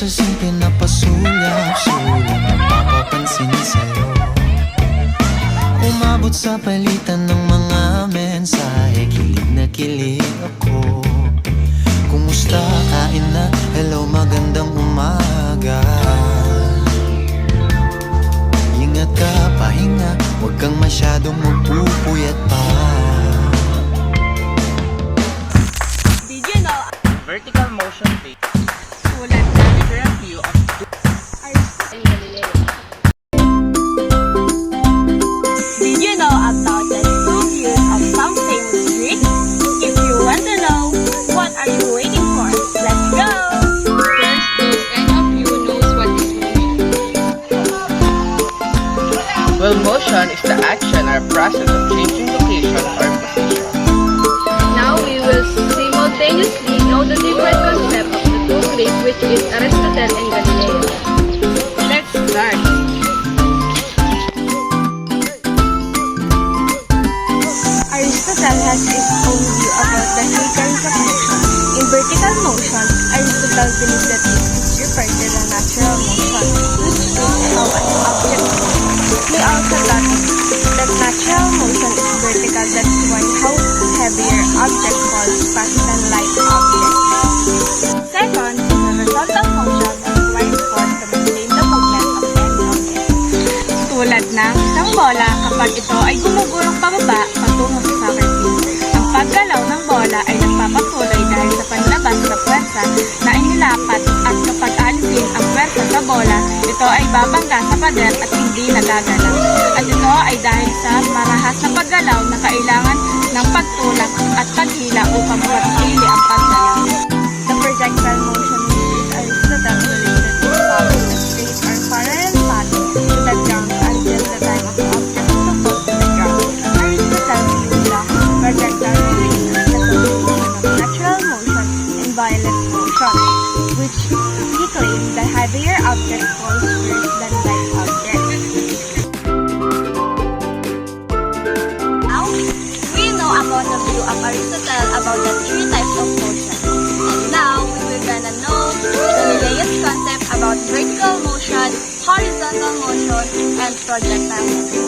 sa simple na pasulap-sulap mapapansin sa'yo. Umabot sa palitan ng mga mensahe, kilig na kilig ako. Kumusta, kain na, hello, magandang umaga. Ingat ka, pahinga, huwag kang masyadong magpupuyat pa. Did you know Vertical motion based sulat na different view of Did you know about the two views of some famous Greeks? If you want to know, what are you waiting for? Let's go! First, does any of you knows what is motion? Well, motion is the action or process of changing location or position. Now we will simultaneously know the different concept of the two Greeks, which is Aristotle and Galileo. Let's start. Aristotle has his own view about the three kinds of motion. In vertical motion, Aristotle believes that it is referred to the natural motion, which is how an object moves. He also thought that natural motion is vertical, that's why how heavier object falls faster than light object. Second, the horizontal motion requires force to maintain the movement of any object. Tulad ng isang bola kapag ito ay gumugurong pababa patungo sa soccer field. Ang paggalaw ng bola ay nagpapatuloy dahil sa panlabas na puwersa na inilapat at kapag alisin ang puwersa sa bola, ito ay babangga sa pader at hindi nagagalaw. At ito ay dahil sa marahas na paggalaw na kailangan ng pagtulak at paghila upang mapanatili ang paggalaw. The projectile motion is Aristotle related to follow the straight or parallel path to the ground until the time of the object to fall to the ground. Aristotle views the projectile motion as a combination of natural motion and violent motion, which he claims the heavier object falls first than light object. Now, we know about the view of Aristotle about the three types of motion. And now, we will gonna know Galileo's concept about vertical motion, horizontal motion, and projectile motion.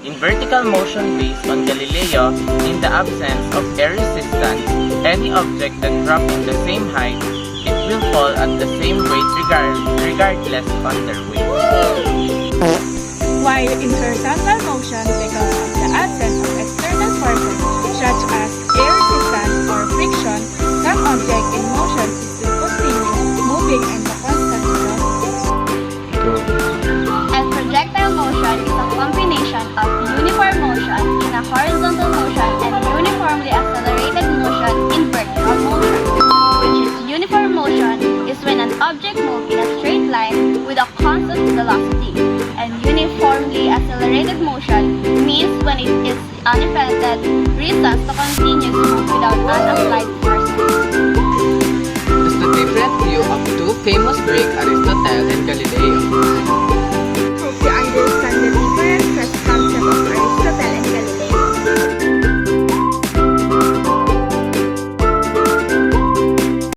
In vertical motion based on Galileo, in the absence of air resistance, any object that drops in the same height, it will fall at the same weight regardless of their weight. While in horizontal motion, because of the absence of external forces such as air resistance or friction, some object in motion is still continuous, moving and the constant velocity. And projectile motion is a combination of uniform motion in a horizontal motion and uniformly accelerated motion in vertical motion. Which is uniform motion is when an object moves in a straight line with a constant velocity. And uniformly accelerated motion means when it is unaffected resistance to continuous move without unapplied forces. Is the different view of two famous Greek, Aristotle and Galileo.